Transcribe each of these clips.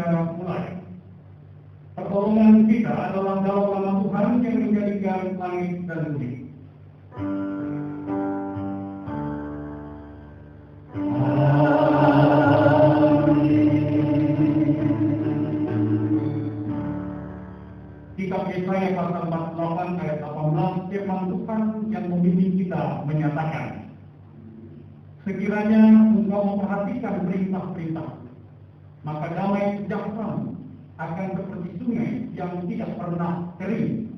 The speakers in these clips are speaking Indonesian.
kita mulai. Pertolongan kita adalah dalam nama Tuhan yang menjadikan langit dan bumi. Kitab Yesaya pasal 48 ayat 18, firman Tuhan yang membimbing kita menyatakan, sekiranya engkau memperhatikan perintah-perintah, maka damai sejahtera akan seperti sungai yang tidak pernah kering,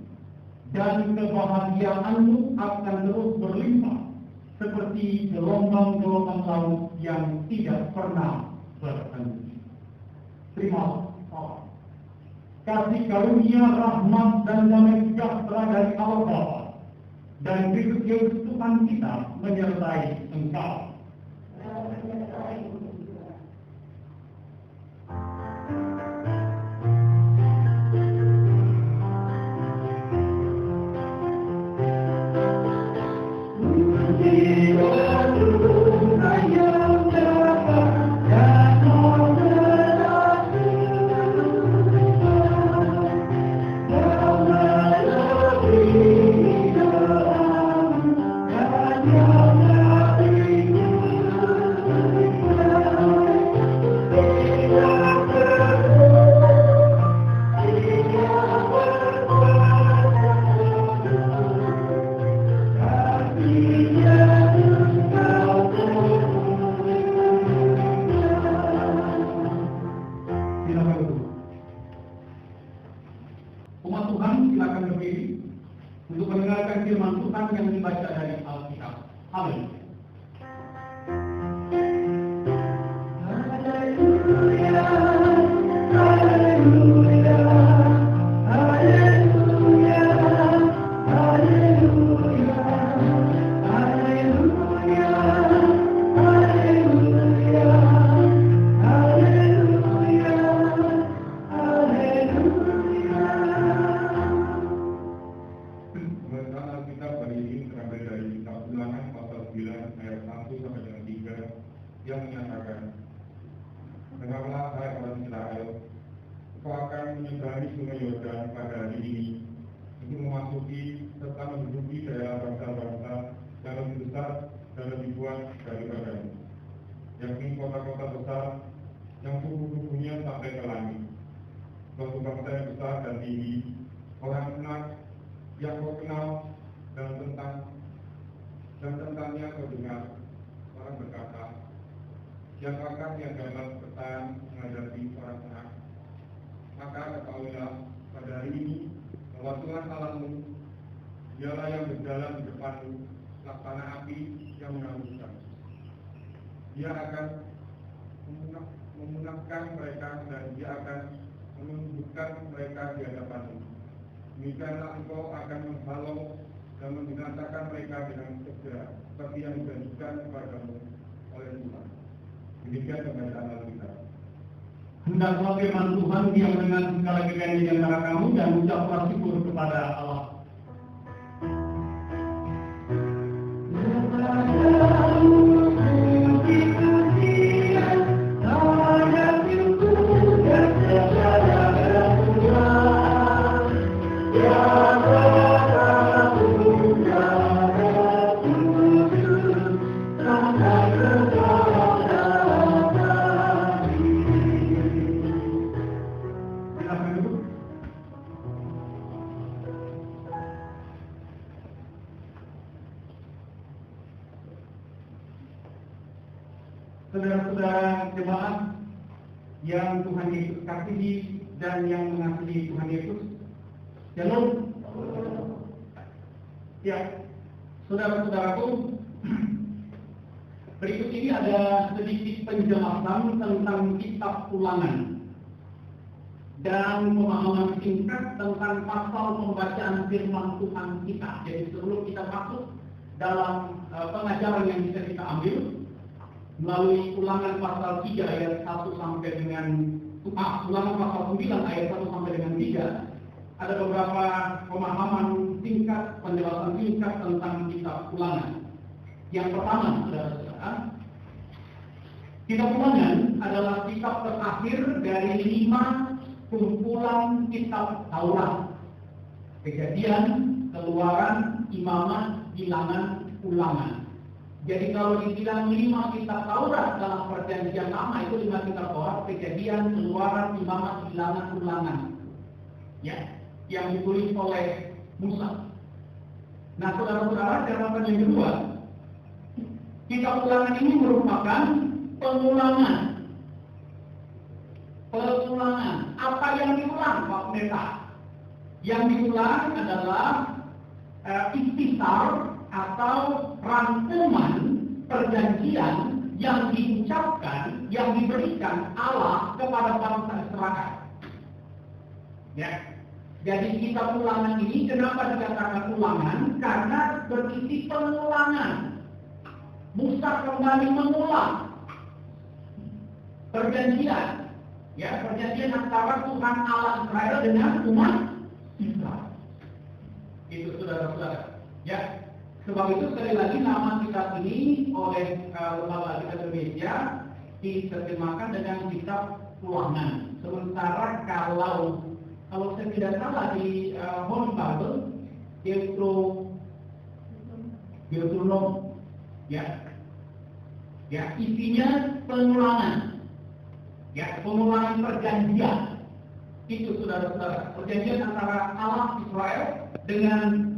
dan kebahagiaanmu akan terus berlimpah seperti gelombang-gelombang laut yang tidak pernah berhenti. Terima kasih. Kasih karunia, rahmat, dan damai sejahtera dari Allah Bapa dan Kristus Yesus Tuhan kita menyertai engkau. Umat Tuhan silakan berdiri untuk mendengarkan firman Tuhan yang dibaca dari Alkitab. Amin. Yang menyatakan, dengarlah hai orang Israel, kau akan menyeberangi sungai Yordan pada hari ini untuk memasuki serta menduduki daerah bangsa-bangsa yang lebih besar dan lebih kuat daripadamu, yakni kota-kota besar yang suku-sukunya sampai ke langit, suatu bangsa yang besar dan tinggi, orang enak yang kau kenal dan tentangnya kau dengar. Orang berkata, siapakah yang dapat bertahan menghadapi orang enak? Maka ketahuilah pada hari ini bahwa Tuhan Allahmu, dialah yang berjalan di depanmu, laksana api yang menghanguskan. Dia akan memunahkan mereka dan dia akan menundukkan mereka di hadapanmu. Demikianlah engkau akan menghalau dan membinasakan mereka dengan segera, seperti yang dijanjikan kepadamu oleh Tuhan. Demikian pembacaan Alkitab. Hendaklah firman Tuhan yang dengan segala kekayaan di antara kamu dan ucaplah syukur kepada Allah. Saudara-saudara jemaat yang Tuhan Yesus kasihi dan yang mengasihi Tuhan Yesus, Shalom. Ya, saudara-saudaraku, berikut ini ada sedikit penjelasan tentang kitab Ulangan dan pemahaman singkat tentang pasal pembacaan firman Tuhan kita. Jadi sebelum kita masuk dalam pengajaran yang bisa kita ambil melalui Ulangan pasal 3 ayat 1 sampai dengan Ulangan pasal 9 ayat 1 sampai dengan 3, ada beberapa pemahaman singkat, penjelasan singkat tentang kitab Ulangan. Yang pertama, saudara-saudara, Kitab Ulangan adalah kitab terakhir dari 5 kumpulan kitab Taurat. Kejadian, Keluaran, Imamat, Bilangan, Ulangan. Jadi kalau dibilang 5 kitab Taurat dalam perjanjian lama itu 5 kitab Taurat, Kejadian, Keluaran, Imamat, Bilangan, Ulangan. Ya, yang ditulis oleh Musa. Nah, saudara-saudara, catatan yang kedua, kitab Ulangan ini merupakan pengulangan. Apa yang diulang, Pak Pendeta? Yang diulang adalah ikhtisar atau rangkuman perjanjian yang diucapkan, yang diberikan Allah kepada bangsa Israel. Ya. Jadi kitab Ulangan ini kenapa dikatakan ulangan? Karena berisi pengulangan. Musa kembali mengulang perjanjian, ya, perjanjian antara Tuhan Allah Israel dengan umat Israel. Itu saudara-saudara. Ya, sebab itu sekali lagi nama kitab ini oleh Lembaga Alkitab Indonesia diterjemahkan dengan kitab Ulangan. Sementara kalau saya tidak salah di Holy Bible, Deuteronomy, ya, isinya pengulangan. Ya, pengulangan perjanjian. Itu saudara-saudara, perjanjian antara Allah Israel dengan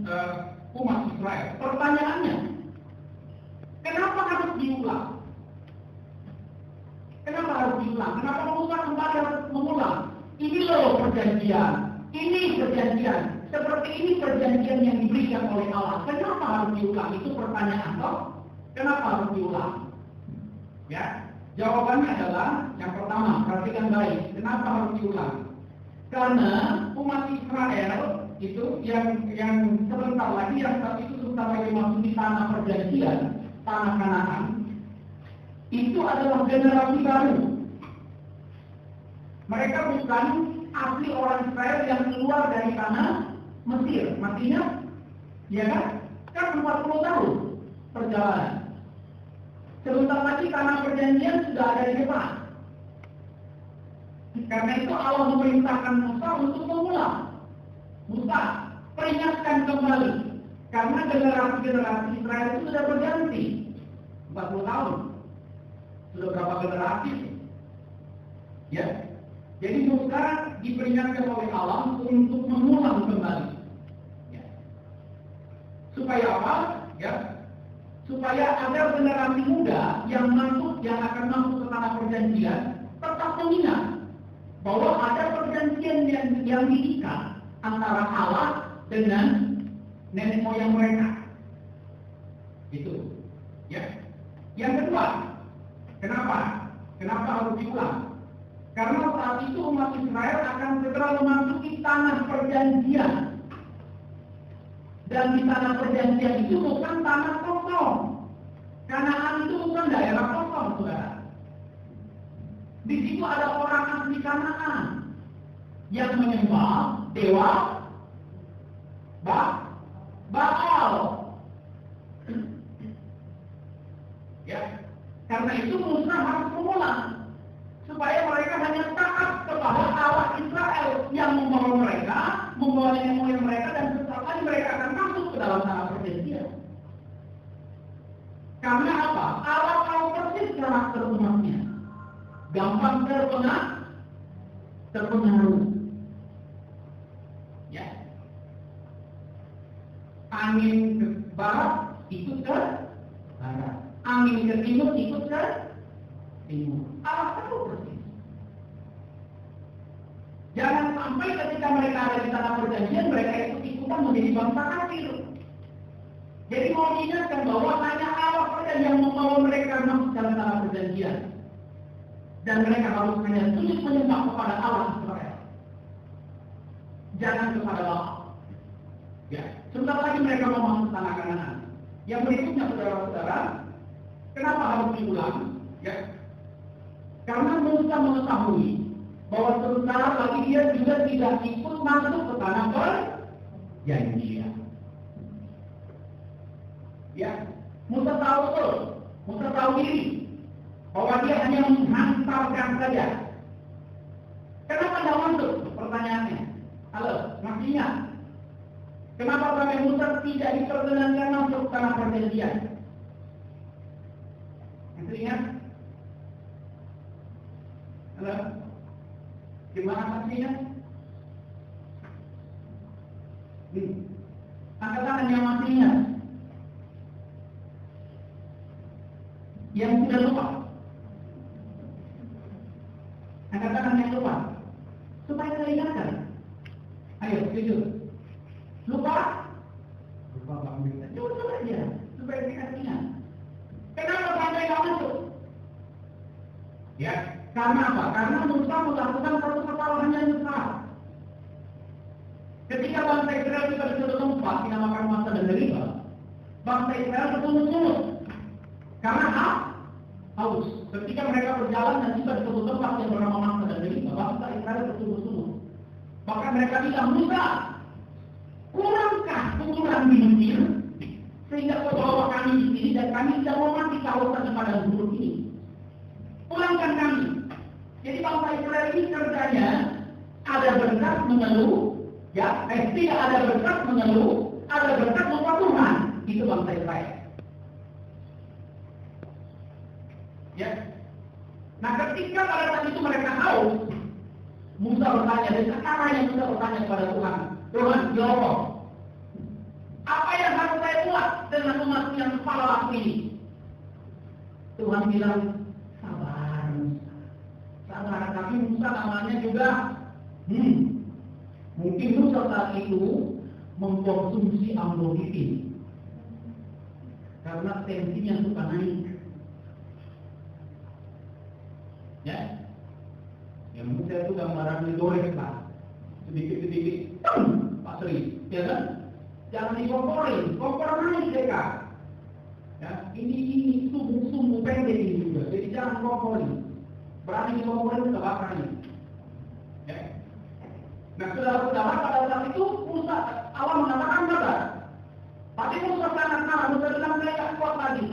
umat Israel. Pertanyaannya, kenapa harus diulang? Kenapa harus diulang? Kenapa Musa kembali harus mengulang? Ini loh perjanjian, ini perjanjian, seperti ini perjanjian yang diberikan oleh Allah. Kenapa harus diulang? Itu pertanyaan toh. Kenapa harus diulang? Ya, jawabannya adalah yang pertama, perhatikan baik. Kenapa harus diulang? Karena umat Israel itu yang sebentar lagi, yang saat itu sebentar lagi masuk di tanah perjanjian, tanah Kanaan, itu adalah generasi baru. Mereka bukan asli orang Israel yang keluar dari tanah Mesir. Maksudnya, ya kan 40 tahun perjalanan. Sebentar lagi tanah perjanjian sudah ada di depan. Karena itu Allah memerintahkan Musa untuk mengulang. Musa, peringatkan kembali. Karena generasi-generasi Israel itu sudah berganti. 40 tahun. Sudah berapa generasi? Ya. Jadi Musa diperingatkan oleh Allah untuk mengulang kembali. Ya. Supaya apa? Ya. Supaya ada generasi muda yang akan masuk ke tanah perjanjian tetap mengingat bahwa ada perjanjian yang diikat antara Allah dengan nenek moyang mereka. Itu. Ya. Yang kedua, kenapa harus diulang? Karena saat itu umat Israel akan segera memasuki tanah perjanjian. Dan di tanah perjanjian itu bukan tanah kosong. Kanaan itu bukan daerah kosong, saudara. Di situ ada orang asli Kanaan yang menyembah dewa Baal. Ya, karena itu Musa harus mengulang supaya mereka hanya taat kepada Allah Israel yang membawa nenek moyang mereka, dan setelah lagi mereka akan masuk ke dalam tanah perjanjian. Karena apa? Allah tahu persis karakter umatnya. Gampang terpengaruh. Ya. Angin ke barat ikut ke barat. Angin ke timur ikut ke timur. Allah tahu persis. Jangan sampai ketika mereka ada di tanah perjanjian, mereka ikut-ikutan menjadi bangsa kafir. Jadi mau diingatkan bahwa hanya Allah saja yang membawa mereka masuk dalam tanah perjanjian. Dan mereka harus hanya tunduk menyembah kepada Allah Israel. Jangan kepada Allah. Ya, sebentar lagi mereka mau masuk tanah Kanaan. Yang berikutnya, saudara-saudara, kenapa harus diulang? Ya, karena Musa mengetahui bahwa sebentar lagi dia juga tidak ikut masuk ke tanah perjanjian. Ya, Musa tahu betul, Musa tahu diri bahwa dia hanya menghantarkan saja. Kenapa tidak masuk? Pertanyaannya. Halo, masih ingat? Kenapa Nabi Musa tidak diperkenankan masuk tanah perjanjian? Masih ingat? Halo? Gimana masih ingat? Angkat tangan yang masih ingat. Yang sudah lupa. Angkat tangan yang lupa. Supaya kita ingatkan. Ayo, jujur. Lupa? Lupa bangun. Jujur aja. Supaya kita ingat. Kenapa sampai nggak masuk? Ya, karena apa? Karena Musa melakukan satu kesalahan yang besar. Ketika bangsa Israel tiba di suatu tempat dinamakan Masa dan Meriba, bangsa Israel bersungut-sungut karena haus. Ketika mereka berjalan dan tiba di suatu tempat yang bernama Masa dan Meriba, bangsa Israel bersungut-sungut. Maka mereka bilang, Musa, kurangkah ukuran di Mesir sehingga kau bawa kami di sini dan kami tidak mau mati kausan di padang gurun ini. Pulangkan kami. Jadi bangsa Israel ini kerjanya ada berkat mengeluh. Ya, tidak ada berkat mengeluh, ada berkat lupa Tuhan. Itu bangsa Israel. Ya. Nah, ketika pada saat itu mereka haus, Musa bertanya, dan sekarang yang Musa bertanya kepada Tuhan, Tuhan jawab, apa yang harus saya buat dengan umat yang kepala aku ini? Tuhan bilang, sabar Musa. Sabar, tapi Musa namanya juga, mungkin Musa saat itu mengkonsumsi amlodipin karena tensinya suka naik. Ya, yang Musa itu gambaran digoreng lah, sedikit-sedikit, Pak Sri, ya kan? Jangan dikomporin, kompor naik mereka. Ya, ini sumbu pendek ini juga, jadi jangan komporin. Berani dikomporin kebakar ini. Ya. Nah, saudara-saudara, pada saat itu Musa Allah mengatakan sabar. Tapi Musa sangat marah, Musa bilang saya tak kuat lagi.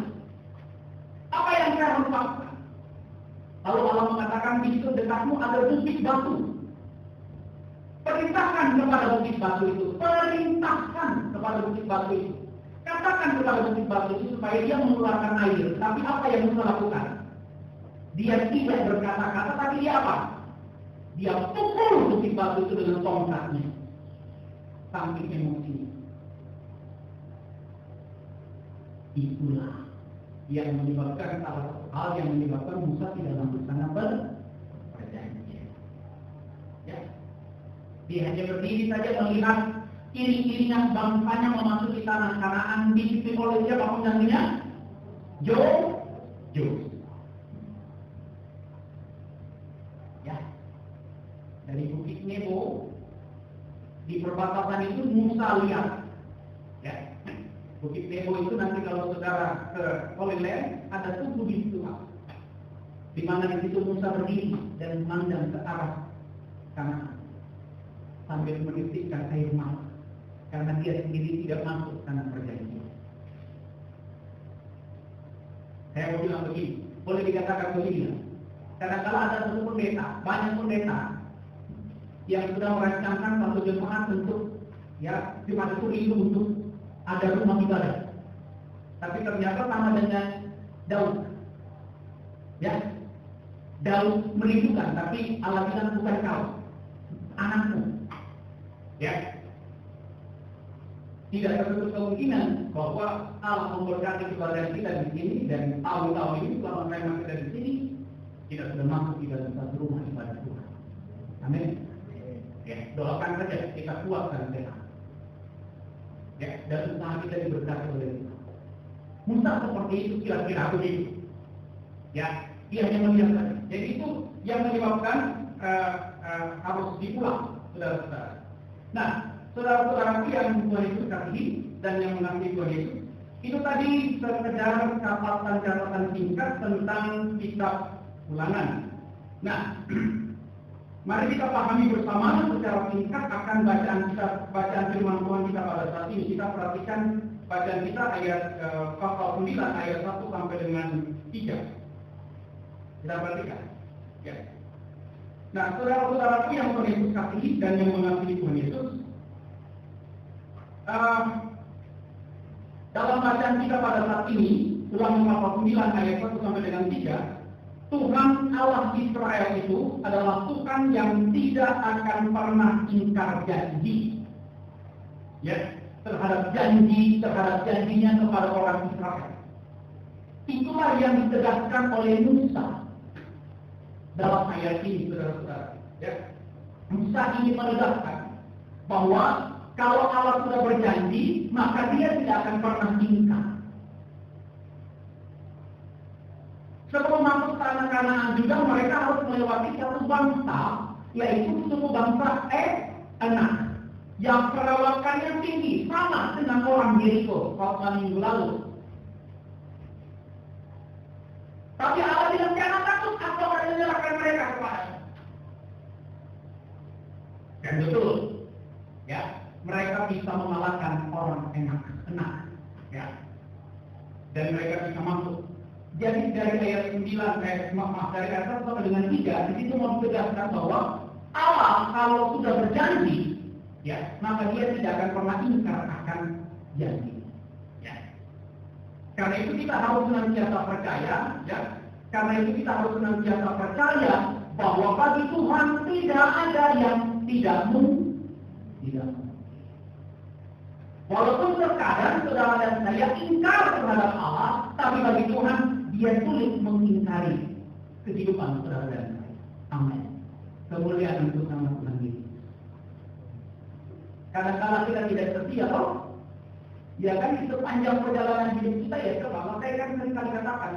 Apa yang saya harus lakukan? Lalu Allah mengatakan di situ dekatmu ada bukit batu. Perintahkan kepada bukit batu itu. Perintahkan kepada bukit batu itu. Katakan kepada bukit batu itu supaya dia mengeluarkan air. Tapi apa yang Musa lakukan? Dia tidak berkata-kata, tapi dia apa? Dia pukul bukit batu itu dengan tongkatnya. Saking emosi. Itulah yang menyebabkan salah satu hal yang menyebabkan Musa tidak masuk sana berperjanjian. Ya. Dia hanya berdiri saja melihat iring-iringan bangsanya memasuki tanah Kanaan, dipimpin oleh siapa penggantinya? Yosua. Ya. Dari Bukit Nebo di perbatasan itu Musa lihat. Ya. Bukit Nebo itu nanti kalau saudara ke Holy Land ada tugu di situ, di mana di situ Musa berdiri dan memandang ke arah kanan sambil menitikkan air mata karena dia sendiri tidak masuk tanah perjanjian. Saya mau bilang begini, boleh dikatakan begini, kadang-kala ada satu pendeta, banyak pendeta yang sudah merancangkan satu jemaat untuk ya jemaat itu rindu untuk ada rumah ibadah, tapi ternyata sama dengan Daud. Ya, Daud merindukan, tapi Allah bilang bukan kau, anakmu. Ya, tidak tertutup kemungkinan bahwa Allah memberkati kepada kita di sini dan tahun-tahun ini selama saya masih ada di sini kita sudah masuk di dalam satu rumah ibadah Tuhan. Amin. Ya, doakan saja kita kuatkan sehat. Ya, dan usaha kita diberkati oleh Tuhan. Musa seperti itu kira-kira begitu. Ya, dia hanya melihat saja. Jadi itu yang menyebabkan harus dipulang, saudara-saudara. Nah, saudara-saudara yang Tuhan Yesus kasihi dan yang mengasihi Tuhan Yesus, itu tadi sekedar catatan-catatan singkat tentang kitab Ulangan. Nah, mari kita pahami bersama secara singkat akan bacaan firman Tuhan kita pada saat ini. Kita perhatikan bacaan kita ayat pasal 9 ayat 1 sampai dengan 3. Kita perhatikan. Ya. Nah, saudara-saudaraku yang Yesus kasihi dan yang mengasihi Tuhan Yesus, dalam bacaan kita pada saat ini, Ulangan 89 ayat 1 sampai dengan 3, Tuhan Allah Israel itu adalah Tuhan yang tidak akan pernah ingkar janji. Ya, terhadap janjinya kepada orang Israel. Itulah yang ditegaskan oleh Musa dalam ayat ini, saudara-saudara. Ya. Musa ingin menegaskan bahwa kalau Allah sudah berjanji, maka Dia tidak akan pernah ingkar. Sebelum masuk tanah Kanaan juga mereka harus melewati satu bangsa, yaitu suku bangsa Anak, yang perawakannya tinggi, sama dengan orang Yeriko waktu minggu lalu. Tapi Allah bilang jangan takut, aku akan menyerahkan mereka kepada. Dan betul, ya, mereka bisa mengalahkan orang enak, ya, dan mereka bisa masuk. Jadi dari ayat 9, dari ayat 1 sampai dengan 3, di situ mau ditegaskan bahwa Allah kalau sudah berjanji, ya, maka Dia tidak akan pernah ingkar akan janji. Ya. Karena itu kita harus senantiasa percaya, ya. Karena itu kita harus senantiasa percaya bahwa bagi Tuhan tidak ada yang tidak mungkin. Walaupun terkadang saudara dan saya ingkar terhadap Allah, tapi bagi Tuhan Dia sulit mengingkari kehidupan saudara dan saya. Amin. Kemuliaan untuk nama Tuhan ini. Kadang-kadang kita tidak setia, toh? Ya kan, di sepanjang perjalanan hidup kita ya, coba saya kan sering kali katakan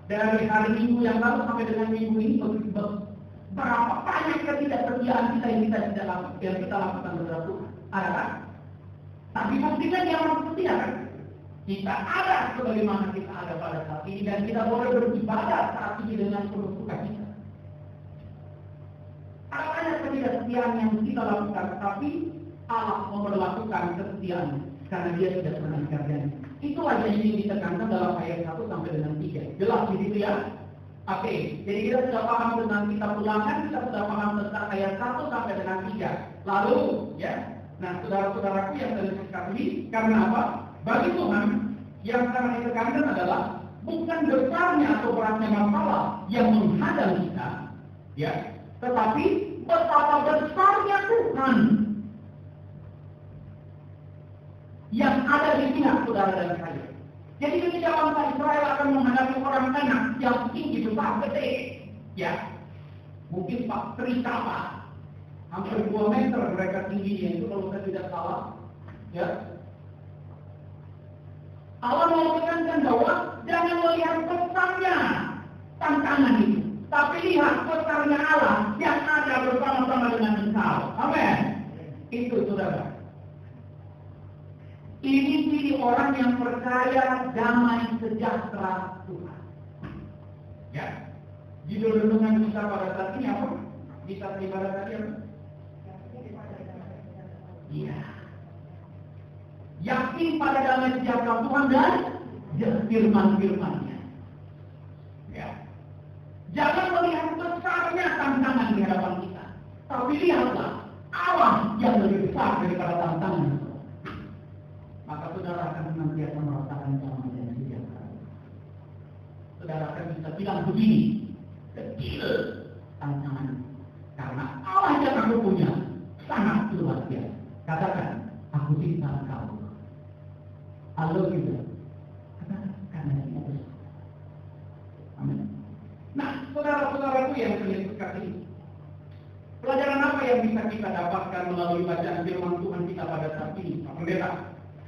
dari hari Minggu yang lalu sampai dengan minggu ini berapa banyak ketidaksetiaan kita yang kita lakukan kepada Tuhan. Ada kan? Tapi buktinya Dia masih setia kan? Kita ada sebagaimana kita ada pada saat ini dan kita boleh beribadah saat ini dengan penuh sukacita. Ada banyak ketidaksetiaan yang kita lakukan, tapi Allah memperlakukan kesetiaan karena Dia tidak pernah ingkar janji. Itulah yang ini ditekankan dalam ayat 1 sampai dengan 3. Jelas di situ ya? Oke, jadi kita sudah paham tentang kitab Ulangan, kita sudah paham tentang ayat 1 sampai dengan 3. Lalu, ya, nah saudara-saudaraku yang saya kasih, karena apa? Bagi Tuhan, yang sangat ditekankan adalah bukan besarnya atau beratnya masalah yang menghadang kita, ya, tetapi betapa besarnya Tuhan yang ada di pihak saudara dan saya. Jadi ketika bangsa Israel akan menghadapi orang Enak yang tinggi besar gede, ya, mungkin Pak cerita Pak, hampir 2 meter mereka tingginya itu kalau saya tidak salah, ya. Allah mau tekankan bahwa jangan melihat besarnya tantangan itu, tapi lihat besarnya Allah yang ada bersama-sama dengan engkau. Amin. Itu saudara. Ini ciri orang yang percaya damai sejahtera Tuhan. Ya. Judul renungan kita pada saat ini apa? Kita ibadah tadi apa? Iya. Yakin pada damai sejahtera Tuhan dan firman-firman-Nya. Ya. Jangan melihat besarnya tantangan di hadapan kita, tapi lihatlah Allah yang lebih besar daripada tantangan. Maka saudara akan senantiasa merasakan damai dan sejahtera. Saudara akan bisa bilang begini, kecil tantangan, karena Allah yang aku punya sangat luar biasa. Katakan, aku cinta engkau. Halo juga. Katakan, karena Dia besar. Amin. Nah, saudara-saudaraku yang Yesus kasih, pelajaran apa yang bisa kita dapatkan melalui bacaan firman Tuhan kita pada saat ini, Pak Pendeta?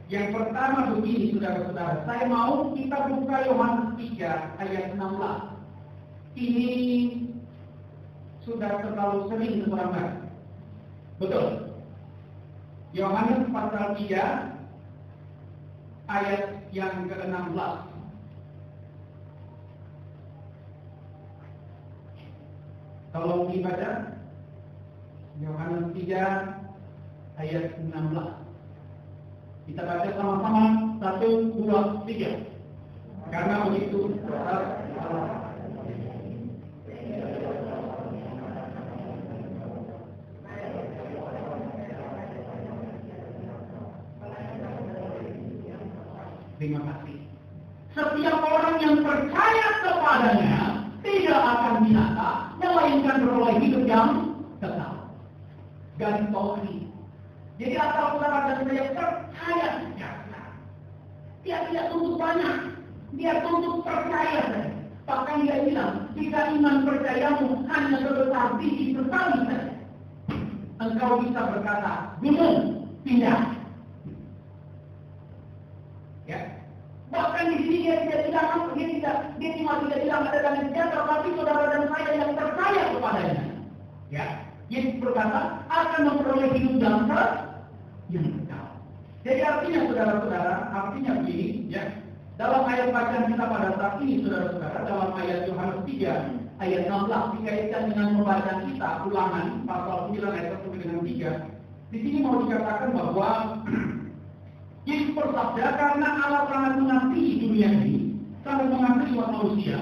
Yang pertama begini, saudara-saudara, saya mau kita buka Yohanes 3 ayat 16. Ini sudah terlalu sering disampaikan. Betul. Yohanes pasal 3 ayat yang ke-16. Tolong dibaca. Yohanes 3 ayat 16. Kita baca sama-sama. 1, 2, 3. Karena begitu terima kasih. Setiap orang yang percaya kepadanya tidak akan binasa, melainkan beroleh hidup yang kekal. Garis bawahi. Jadi asal saudara dan saya percaya saja. Dia tidak tuntut banyak, dia tuntut percaya saja. Bahkan dia bilang, jika iman percayamu hanya sebesar biji bertani saja, engkau bisa berkata, gunung pindah. Ya. Bahkan di sini dia tidak bilang apa, dia cuma tidak bilang ada damai sejahtera, tapi saudara dan saya yang percaya kepadanya. Ya. Yesus berkata akan memperoleh hidup yang kekal. Jadi artinya saudara-saudara, artinya begini, ya. Dalam ayat bacaan kita pada saat ini, saudara-saudara, dalam ayat Yohanes 3 ayat 16 dikaitkan dengan pembacaan kita Ulangan pasal 9 ayat 1 dengan 3. Di sini mau dikatakan bahwa Yesus bersabda, karena Allah sangat mengasihi dunia ini, sangat mengasihi umat manusia,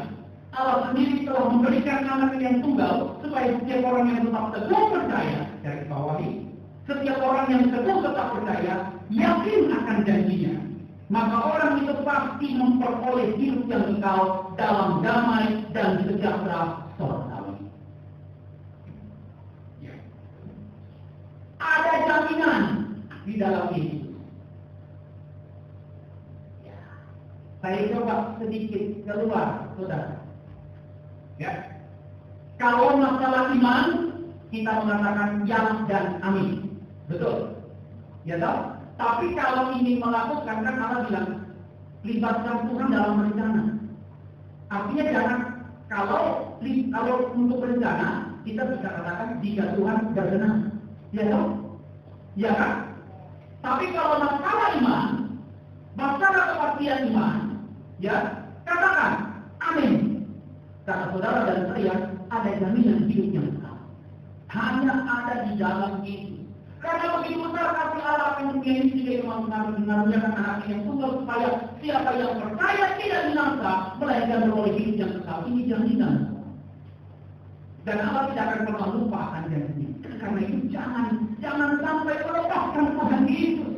Allah sendiri telah memberikan anak yang tunggal supaya setiap orang yang tetap teguh percaya, dari bawahi, setiap orang yang teguh tetap percaya, yakin akan janjinya, maka orang itu pasti memperoleh hidup yang kekal dalam damai dan sejahtera surgawi. Ya. Ada jaminan di dalam Yesus. Ya. Saya coba sedikit keluar, saudara. Ya. Kalau masalah iman, kita mengatakan ya dan amin. Betul? Ya tahu? Tapi kalau ini melakukan, kan Allah bilang, libatkan Tuhan dalam rencana. Artinya jangan, kalau untuk rencana, kita bisa katakan jika Tuhan berkenan. Ya tahu? Ya kan? Tapi kalau masalah iman, masalah kepastian iman, ya, katakan, amin. Kata saudara dan saya, ada jaminan hidup yang kekal. Hanya ada di dalam Yesus. Karena begitu besar kasih Allah akan dunia ini sehingga mengaruniakan anak yang tunggal supaya siapa yang percaya tidak binasa, melainkan beroleh hidup yang kekal. Ini jaminan. Dan Allah tidak akan pernah lupa akan janji. Karena itu jangan sampai melepaskan Tuhan Yesus.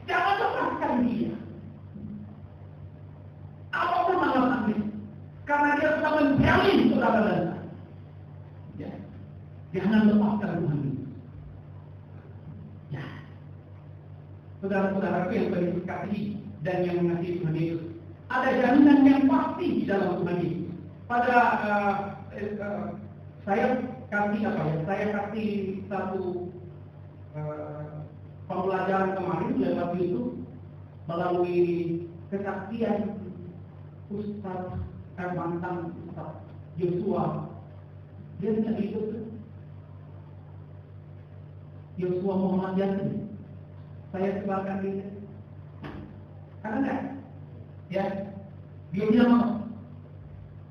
Jangan lepaskan Dia. Apapun alasannya. Karena Dia sudah menjamin saudara dan saya. Ya. Jangan lepaskan Tuhan Yesus. Ya. Saudara-saudaraku yang berdiskusi dan yang mengasihi Tuhan Yesus, ada jaminan yang pasti di dalam Tuhan Yesus. Pada saya kasih apa ya? Saya kasih satu pembelajaran kemarin lewat YouTube melalui kesaksian Ustaz mantan Ustaz Yosua. Dia tidak ikut Yosua Muhammad Yasin. Saya sebarkan dia. Karena enggak? Ya, dia bilang,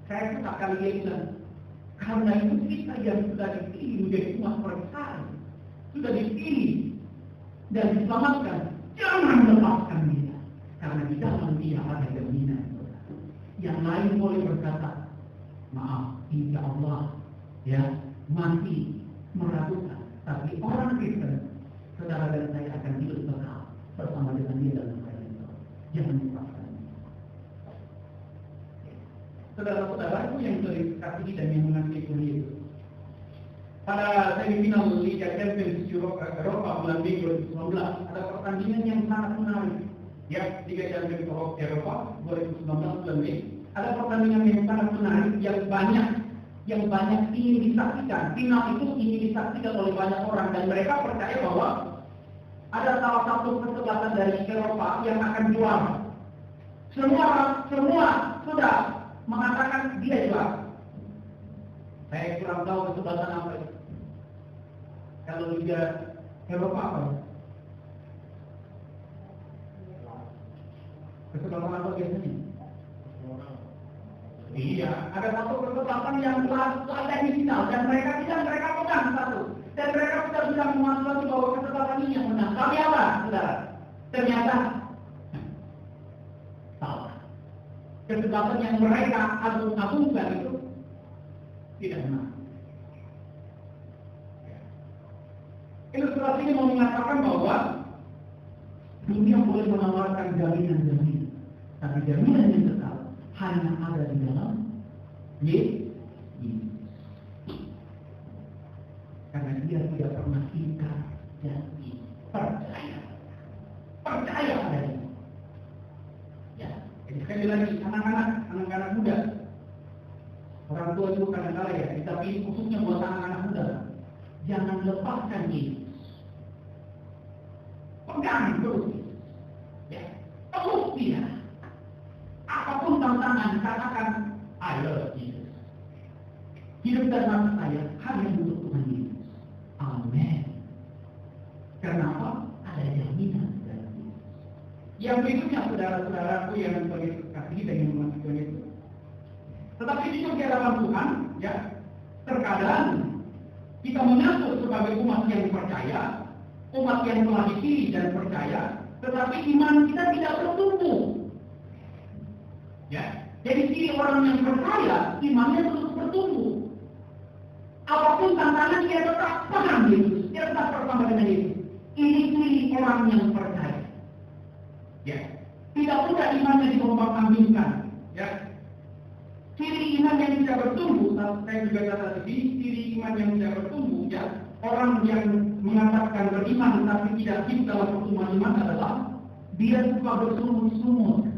saya suka kali dia bilang, karena itu kita yang sudah dipilih menjadi umat percaya, sudah dipilih dan diselamatkan, jangan lepaskan dia, karena di dalam dia ada jaminan. Yang lain boleh berkata, maaf, insya Allah, ya, masih meragukan. Tapi orang Kristen, saudara dan saya akan hidup kekal bersama dengan dia dalam kerajaan Allah. Jangan lepaskan. Saudara-saudaraku yang dikasihi dan yang mengasihi Tuhan Yesus. Pada semifinal Liga Champions Eropa bulan Mei 2019 ada pertandingan yang sangat menarik. Ya, Liga Champions Eropa 2019 bulan Mei ada pertandingan yang sangat menarik yang banyak ingin disaksikan. Final itu ingin disaksikan oleh banyak orang dan mereka percaya bahwa ada salah satu kesebelasan dari Eropa yang akan juara. Semua sudah mengatakan dia juara. Saya kurang tahu kesebelasan apa itu. Kalau Liga Eropa apa? Kesebelasan apa biasanya? Iya, ada satu kesempatan yang telah ada di final dan mereka bilang mereka menang satu dan mereka sudah bisa mengaku bahwa kesempatan ini yang menang. Tapi apa, saudara? Ternyata salah. Kesempatan yang mereka agung-agungkan itu tidak menang. Ilustrasi ini mau mengatakan bahwa dunia boleh menawarkan jaminan-jaminan. Tapi jaminan yang kekal hanya ada di dalam Yesus. Karena dia tidak pernah ingkar janji. Percaya adanya. Ya, jadi sekali lagi anak-anak muda. Orang tua itu kadang-kadang ya, tapi khususnya buat anak-anak muda, jangan lepaskan Yesus. Pegang terus. Ya, terus dia. Apapun tantangan, katakan I love Jesus. Hidup dan mati saya hanya untuk Tuhan Yesus. Amin. Kenapa? Ada jaminan dari Yesus. Yang berikutnya saudara-saudaraku yang kasih dan yang mengasihi itu. Tetapi jujur di hadapan Tuhan, ya, terkadang kita menyambut sebagai umat yang percaya, umat yang telah dipilih dan percaya, tetapi iman kita tidak bertumbuh. Ya, jadi ciri orang yang percaya, imannya terus bertumbuh. Apapun tantangan dia tetap paham Yesus, dia tetap bersama dengan Yesus. Ini ciri orang yang percaya. Ya, tidak mudah imannya dikombang-ambingkan. Ya, ciri iman yang tidak bertumbuh, saya juga kata tadi, ciri iman yang tidak bertumbuh, ya, orang yang mengatakan beriman tapi tidak hidup dalam pertumbuhan iman adalah dia suka bersungut-sungut.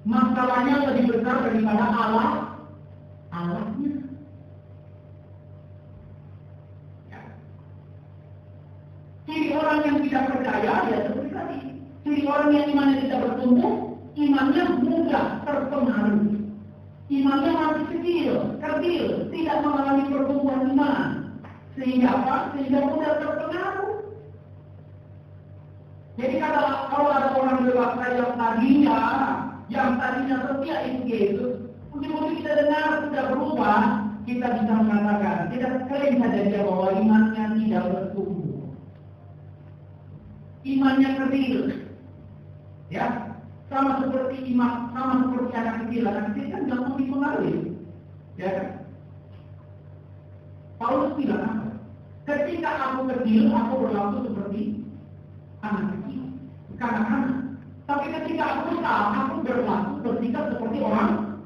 Masalahnya lebih besar daripada Allahnya. Ya. Ciri orang yang tidak percaya, ya seperti tadi. Ciri orang yang imannya tidak bertumbuh, imannya mudah terpengaruh. Imannya masih kecil, tidak mengalami pertumbuhan iman. Sehingga apa? Sehingga mudah terpengaruh. Jadi kalau ada orang dewasa yang tadinya setia itu Yesus, mungkin kita dengar sudah berubah, kita bisa mengatakan, tidak klaim saja dia bahwa imannya tidak bertumbuh. Imannya kecil. Ya, sama seperti anak kecil kan gampang dipengaruhi. Ya kan? Paulus bilang apa? Ketika aku kecil, aku berlaku seperti anak kecil, kanak-kanak. Tapi ketika aku besar, aku berlaku bersikap seperti orang.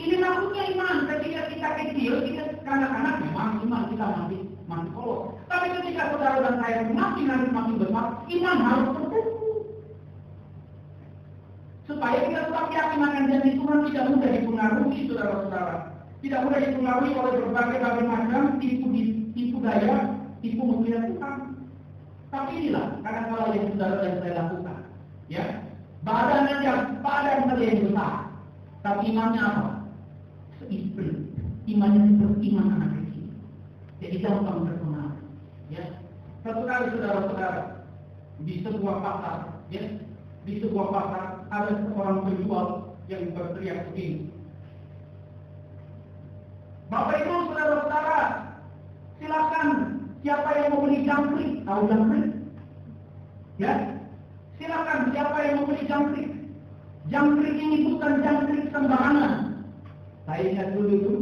Ini maksudnya iman. Ketika kita kecil, kita kanak-kanak, memang iman kita masih polos. Tapi ketika saudara dan saya makin besar, iman harus bertumbuh. Supaya kita tetap yakin akan janji Tuhan, tidak mudah dipengaruhi, saudara-saudara. Tidak mudah dipengaruhi oleh berbagai macam tipu daya, tipu muslihat Tuhan. Tapi inilah kadang-kadang yang saudara dan saya lakukan. Ya, badan saja yang besar, tapi imannya apa? Seistri, imannya seperti iman anak kecil. Jadi gampang terpengaruh. Ya, satu kali saudara-saudara di sebuah pasar, ya, di sebuah pasar ada seorang penjual yang berteriak begini. Bapak Ibu, saudara-saudara, silakan siapa yang mau beli jangkrik? Tahu jangkrik? Ya. Silakan siapa yang membeli jangkrik. Jangkrik ini bukan jangkrik sembarangan. Saya ingat dulu itu.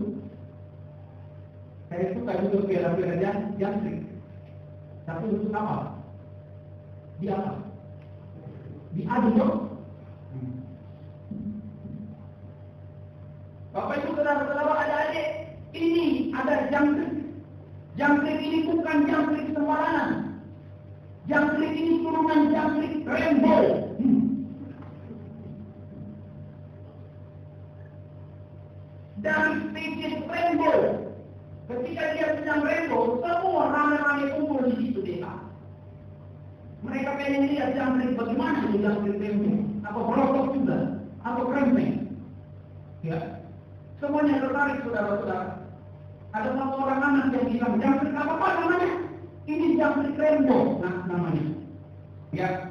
Saya suka juga kira-kira jangkrik. Tapi untuk apa? Di apa? Diaduk. Bapak Ibu saudara-saudara adik-adik, ini ada jangkrik. Jangkrik ini bukan jangkrik sembarangan. Jangkrik ini turunan jangkrik rainbow. Dari spesies rainbow. Ketika dia sedang rainbow, semua ramai-ramai kumpul di situ dia. Mereka pengen lihat jangkrik bagaimana di jangkrik rainbow. Apa berokok juga, atau krempeng. Ya, semuanya tertarik saudara-saudara. Ada satu orang anak yang bilang jangkrik apa namanya? Ini jangkrik rainbow, namanya. Ya,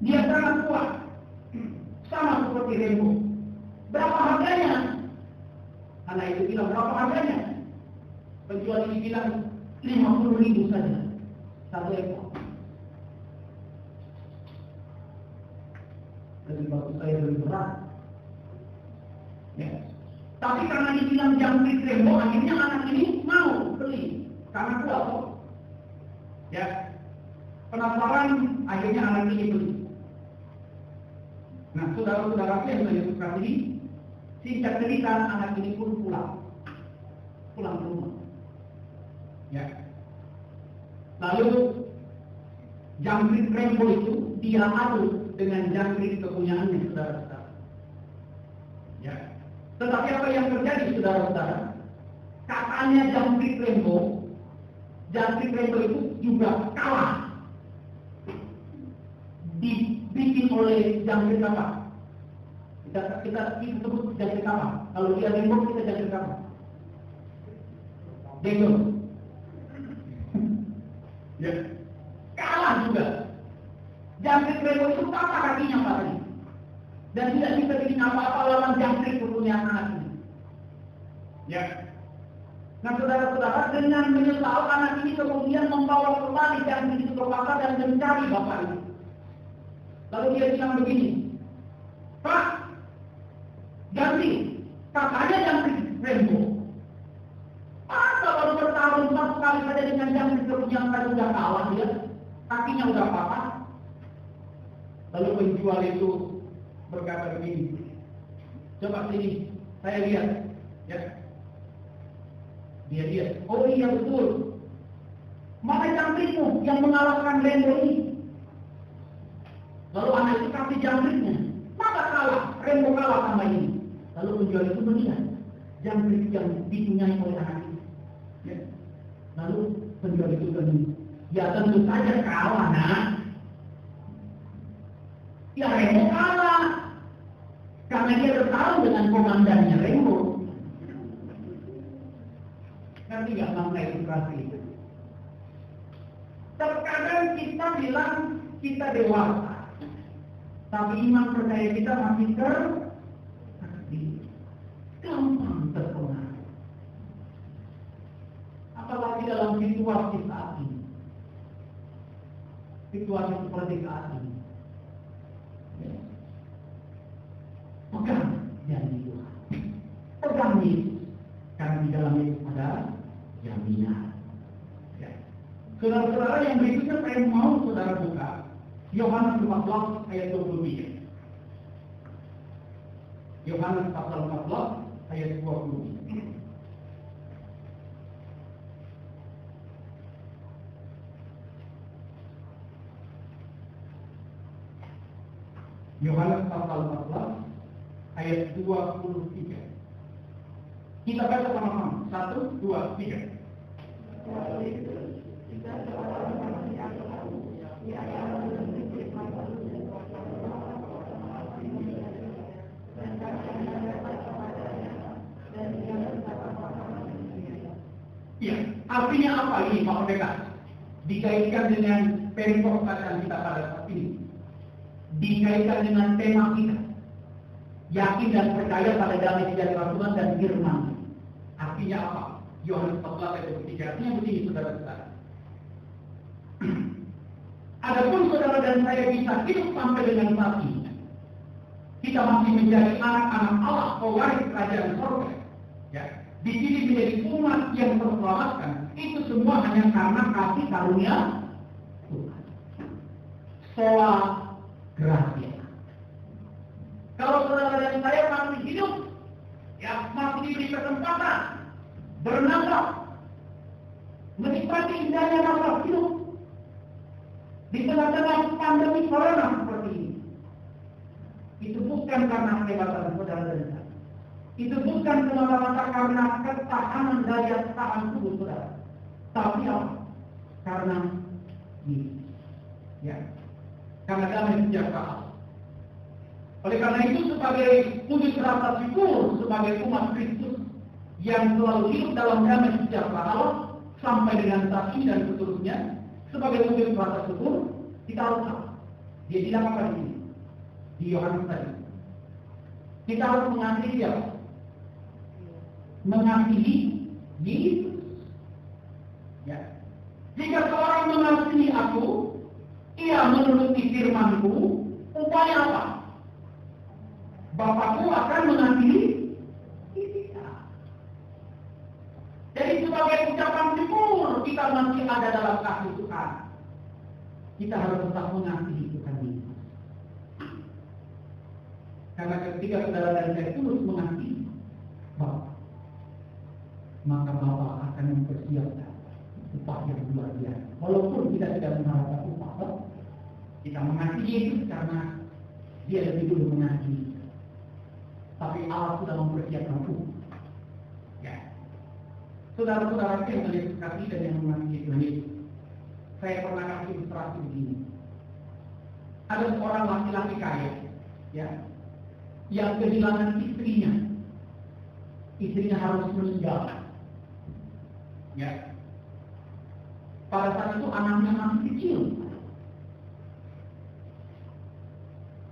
dia sangat kuat, sama seperti rainbow. Berapa harganya? Anak itu bilang berapa harganya? Penjual ini bilang 50.000 saja satu ekor. Lebih bagus saya lebih berat. Ya. Tapi karena dibilang jangkrik rainbow, akhirnya anak ini mau beli karena kuat kok. Ya, penasaran, akhirnya anak ini beli. Nah, saudara-saudara yang saya suka ini, singkat cerita anak ini pun pulang ke rumah. Ya. Lalu jangkrik Rembo itu dia adu dengan jangkrik kepunyaannya, saudara-saudara. Ya. Tetapi apa yang terjadi, saudara-saudara? Katanya jangkrik Rembo itu juga kalah. Dibikin oleh jangkrik apa? Kita sebut jangkrik apa? Kalau dia Rembo, kita jangkrik apa? Dengol. Ya. Kalah juga. Jangkrik Rembo itu patah kakinya Pak ini. Dan tidak bisa bikin apa-apa lawan jangkrik kepunyaan anak ini. Ya. Nah, saudara-saudara, dengan menyesal anak ini kemudian membawa kembali jangkrik itu ke pasar dan mencari bapak ini. Lalu dia bilang begini, Pak, ganti, katanya jangkrik Rembo. Masa baru bertarung satu kali saja dengan jangkrik kepunyaan saya sudah kalah dia, kakinya udah patah. Lalu penjual itu berkata begini, coba sini, saya lihat, ya. Dia lihat, oh iya betul. Mana jangkrikmu yang mengalahkan Rembo ini? Lalu anak itu kasih jangkriknya. Maka kalah, Rembo kalah sama ini. Lalu penjual itu melihat jangkrik yang dipunyai oleh anak itu. Ya. Lalu penjual itu begini, ya tentu saja kalah, nak. Ya Rembo kalah. Karena dia bertarung dengan komandannya Rembo. Nanti nggak makna edukasi itu. Terkadang kita bilang kita dewasa, tapi iman percaya kita masih gampang terpengaruh. Apalagi dalam situasi saat ini, situasi seperti saat ini. Pegang janji Tuhan, pegang Yesus, karena di dalam itu ada jaminan. Ya. Saudara-saudara yang berikutnya saya mau saudara buka Yohanes 14 ayat 23. Yohanes pasal 14 ayat 23. Yohanes pasal 14 ayat 23. Kita baca sama-sama. 1, 2, 3. Ya, artinya apa ini Pak Pendeta? Dikaitkan dengan perikop bacaan kita pada saat ini. Dikaitkan dengan tema kita. Yakin dan percaya pada damai sejahtera Tuhan dan firman. Artinya apa? Yohanes 14 ayat 23. Artinya begini saudara-saudara. Adapun saudara dan saya bisa hidup sampai dengan saat ini, kita masih menjadi anak-anak Allah, pewaris kerajaan surga. Ya, dipilih menjadi umat yang terselamatkan. Itu semua hanya karena kasih karunia Tuhan. Sola gratia. Kalau saudara dan saya masih hidup, ya masih diberi kesempatan bernafas, menikmati indahnya nafas hidup di tengah-tengah pandemi corona seperti ini. Itu bukan karena kehebatan saudara dan saya. Itu bukan semata-mata karena ketahanan daya tahan tubuh saudara, tapi apa? Karena ini, ya, karena damai sejahtera Allah. Oleh karena itu sebagai wujud rasa syukur sebagai umat Kristus yang selalu hidup dalam damai sejahtera Allah sampai dengan saat ini dan seterusnya, sebagai wujud rasa syukur kita harus apa? Dia bilang apa di sini? Di Yohanes tadi. Kita harus mengasihi siapa? Mengasihi Yesus. Ya. Jika seorang mengasihi aku, ia menuruti firman-Ku, upaya apa? Bapakku akan mengasihi kita. Jadi sebagai ucapan syukur kita masih ada dalam kasih Tuhan, kita harus tetap mengasihi Tuhan ini. Karena ketika saudara dan saya tulus mengasihi Bapak, maka Bapak akan mempersiapkan upah yang luar biasa. Walaupun kita tidak mengharapkan upah, kita mengasihi itu karena Dia lebih dulu mengasihi. Tapi Allah sudah mempersiapkan upah. Ya. Saudara-saudara yang kasih dan yang mengasihi Tuhan Yesus, saya pernah kasih ilustrasi begini. Ada seorang laki-laki kaya, ya, yang kehilangan istrinya. Istrinya harus meninggal. Ya. Pada saat itu anaknya masih kecil.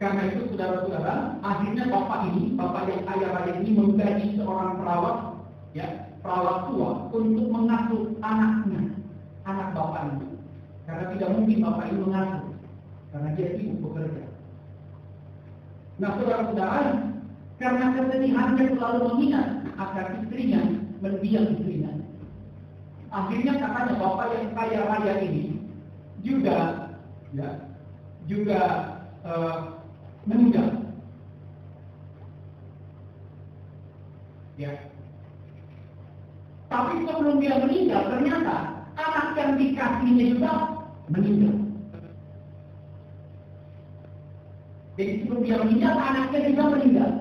Karena itu saudara-saudara, akhirnya bapak yang kaya raya ini menggaji seorang perawat, ya, perawat tua untuk mengasuh anaknya, anak bapak itu. Karena tidak mungkin bapak ini mengasuh, karena dia sibuk bekerja. Nah, saudara-saudara, karena kesedihannya selalu mengingat agar istrinya mendiang istrinya. Akhirnya katanya bapak yang kaya raya ini juga meninggal. Ya. Tapi sebelum dia meninggal, ternyata anak yang dikasihnya juga meninggal. Jadi sebelum dia meninggal, anaknya juga meninggal.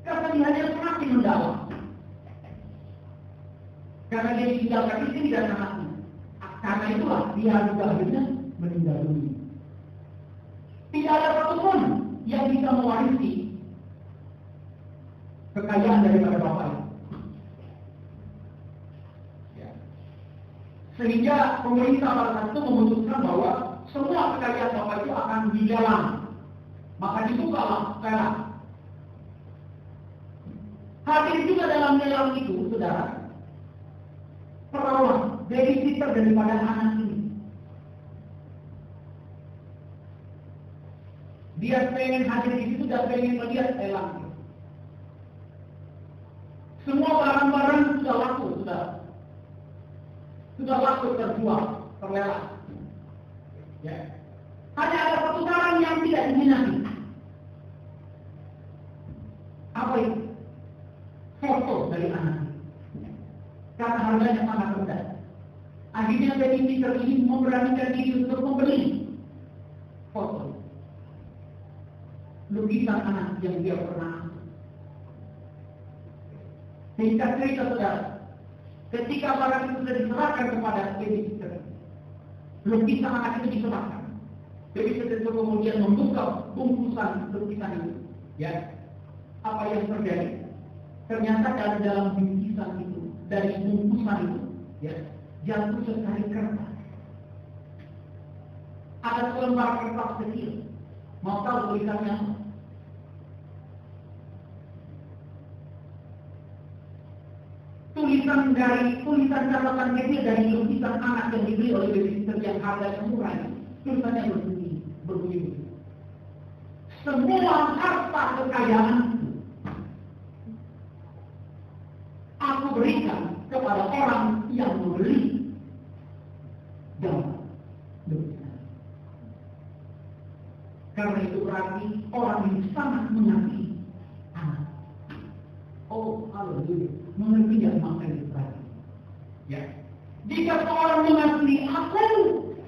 Kesedihannya semakin mendalam. Karena dia ditinggalkan istri dan anaknya. Karena itulah dia juga akhirnya meninggal dunia. Tidak ada satupun yang bisa mewarisi kekayaan daripada bapaknya. Ya. Sehingga pemerintah pada saat itu memutuskan bahwa semua kekayaan bapak itu akan dilelang. Maka dibukalah lelang. Hadir juga dalam lelang itu, saudara, perawat, babysitter daripada anak ini. Dia pengen hadir di situ dan pengen melihat lelang. Semua barang-barang sudah laku, sudah laku terjual, terlelang. Ya. Hanya ada satu barang yang tidak diminati. Apa itu? Foto dari anak. Karena harganya sangat rendah. Akhirnya babysitter ini memberanikan diri untuk membeli foto lukisan anak yang dia pernah. Sehingga cerita saudara, ketika barang itu sudah diserahkan kepada babysitter, lukisan anak itu diserahkan. Babysitter itu kemudian membuka bungkusan lukisan itu. Ya, apa yang terjadi? Ternyata dalam bingkisan itu, dari bungkusan itu, ya, jatuh sekali kertas. Ada selembar kertas kecil. Mau tahu tulisannya? Tulisan catatan kecil dari lukisan anak yang dibeli oleh babysitter yang harganya murah. Tulisannya berbunyi. Semua harta kekayaan aku berikan kepada orang yang membeli gambar lukisan. Karena itu berarti orang yang sangat mengasihi anak. Oh, haleluya. Mengerti yang makna itu berarti. Ya. Jika seorang mengasihi aku,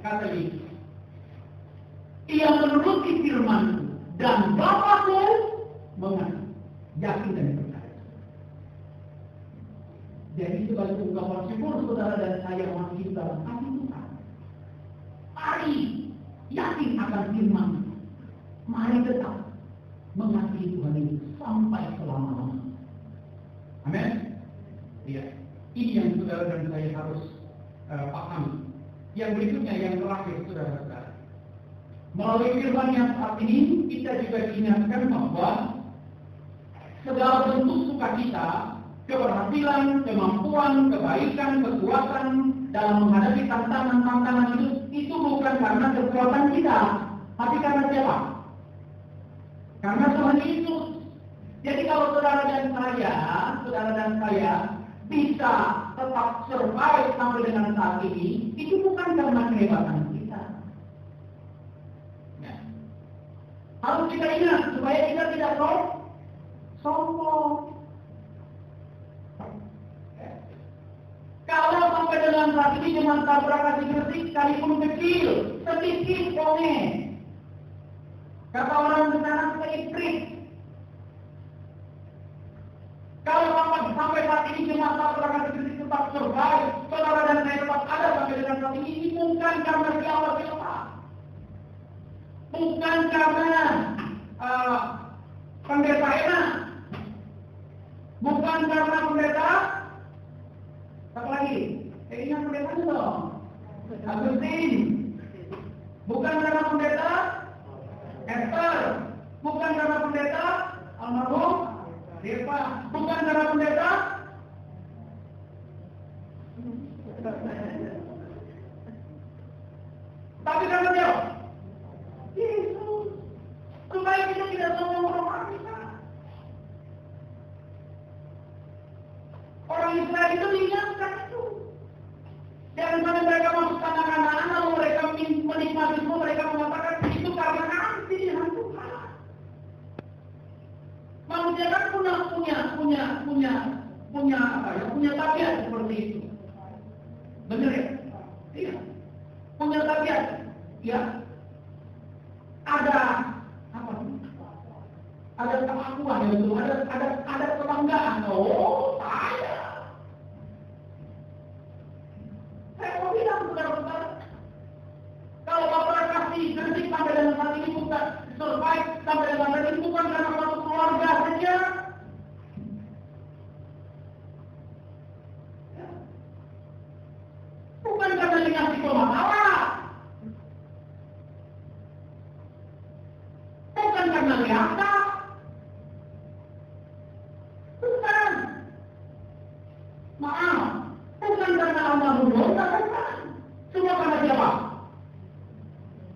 kata Yesus, ia menuruti firman-Ku dan Bapa-Ku mengasihi. Yakin dan percaya. Jadi sebagai ungkapan syukur saudara dan saya masih hidup dalam hati Tuhan. Mari yakin akan firman. Mari tetap mengasihi Tuhan ini sampai selama-lamanya. Amin. Ya. Ini yang saudara dan saya harus pahami. Yang berikutnya, yang terakhir, saudara-saudara. Melalui firman yang saat ini, kita juga diingatkan bahwa segala bentuk sukacita, keberhasilan, kemampuan, kebaikan, kekuatan dalam menghadapi tantangan-tantangan itu bukan karena kekuatan kita, tapi karena siapa? Karena Tuhan Yesus. Jadi kalau saudara dan saya bisa tetap survive sampai dengan saat ini, itu bukan karena kehebatan kita. Ya. Harus kita ingat supaya kita tidak drop. sombong. Kalau sampai dengan saat ini cuma tabrakan sedikit, sekalipun kecil, sedikit komen. Kata orang di sana seiprit. Kalau sampai saat ini cuma tabrakan sedikit tetap survive, saudara dan saya tetap ada sampai dengan saat ini bukan karena siapa. Bukan karena pendeta enak, bukan karena pendeta. Apa lagi? Ingat pendeta dong. Agustin. Bukan karena pendeta Esther. Bukan karena pendeta almarhum Deva. Bukan karena pendeta tapi karena dia Yesus. Supaya kita tidak sombong orang kita. Orang Israel itu diingatkan itu. Jangan sampai mereka masuk anak-anak, lalu mereka menikmati semua, mereka mengatakan itu karena kasih dengan Tuhan. Manusia kan punya tabiat seperti itu. Benar ya? Iya. Punya tabiat. Ya. Ada apa? Ada pengakuan ya itu, ada kebanggaan. Oh, saya mau bilang saudara-saudara, kalau Bapak kasih kritik sampai dengan saat ini bukan survive sampai dengan saat ini bukan karena satu keluarga saja. Bukan karena dikasih pemahaman. Bukan karena biasa. Bukan. Maaf. Bukan karena almarhum dosa, bukan. Semua karena siapa?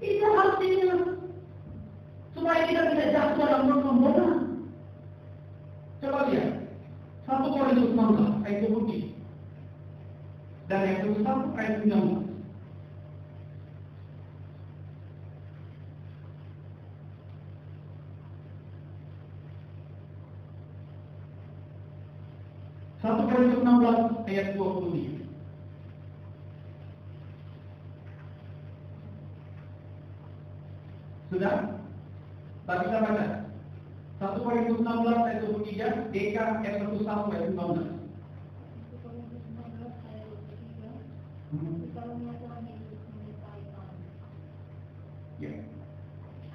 Itu harus diingat. Supaya kita tidak jatuh dalam persombongan. Coba lihat. 1 Korintus 16 ayat 20. Dan yang ke-1 ayat 19. Satu Korintus 16 ayat 20. Sudah? Tak bisa baca. 1 Korintus 16 ayat 23, DK ayat 1 ayat 19. Ya.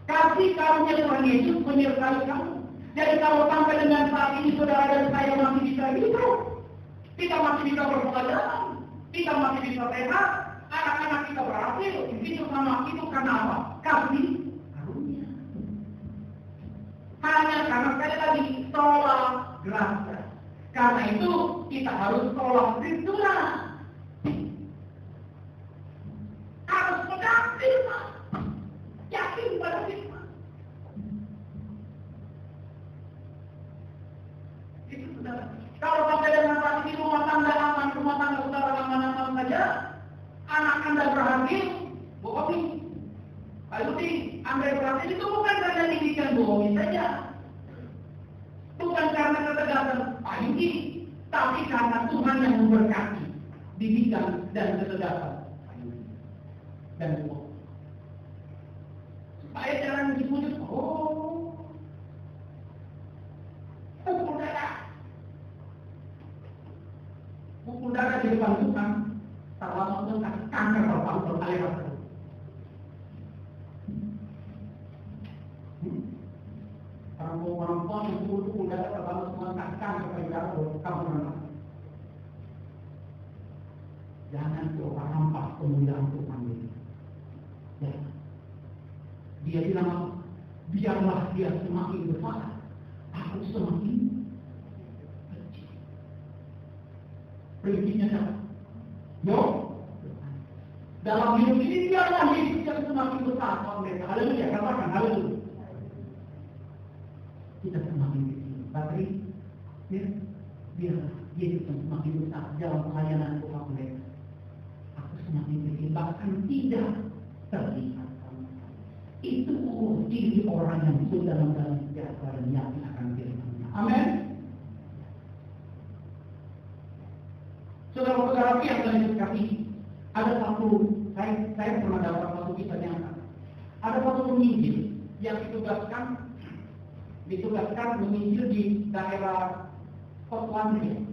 Kasih karunia Tuhan Yesus menyertai kamu. Jadi kalau sampai dengan saat ini saudara dan saya masih bisa hidup, kita masih bisa berpelajaran, kita masih bisa sehat, anak-anak kita berhasil, hidup sama itu karena apa? Kasih karunia. Hanya karena sekali lagi sola gratia. Karena itu kita harus sola scriptura. Harus pegang firman, yakin pada firman. Itu saudara. Kalau sampai dengan saat ini rumah tangga aman, rumah tangga saudara aman-aman saja, anak Anda berhasil, bohongi. Lalu Anda berhasil itu bukan karena didikan bohongi saja, bukan karena ketegasan pahinggi, tapi karena Tuhan yang memberkati didikan dan ketegasan dan bohong. Supaya jangan disebut, oh, pukul darah di depan Tuhan, terlalu dengan kanker berpangkul aliran. Perempuan yang pukul darah terlalu dengan kanker berpangkul aliran. Jangan coba nampak kemuliaan Tuhan ini. Ya. Dia bilang, biarlah dia semakin besar, aku semakin kecil. Prinsipnya siapa? Yo. Dalam hidup ini biarlah hidup yang semakin besar. Mereka haleluya, katakan haleluya. Kita semakin kecil. Bateri, ya, biarlah hidup yang semakin besar dalam pelayanan Tuhan mereka. Aku semakin kecil, bahkan tidak terlihat. Itu diri orang yang sudah dalam sejahtera dan yakin akan firman-Nya. Amin. Saudara-saudara yang saya kasih, ada satu, saya pernah dapat satu kisah nyata. Ada satu penginjil yang ditugaskan menginjil di daerah Skotlandia.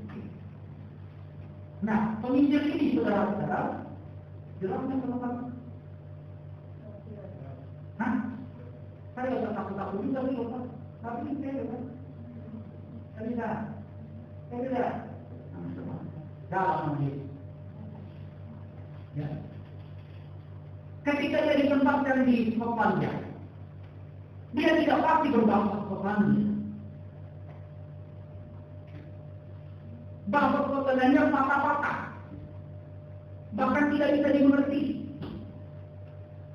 Nah, penginjil ini saudara-saudara, jelasnya teman-teman. Hah? Saya udah takut-takut juga sih, Bapak. Tapi ini saya udah. Saya tidak. Dalam diri. Ya. Ketika dia ditempatkan di Skotlandia, dia tidak pasti berbahasa Skotlandia. Bahasa Skotlandia patah-patah, bahkan tidak bisa dimengerti.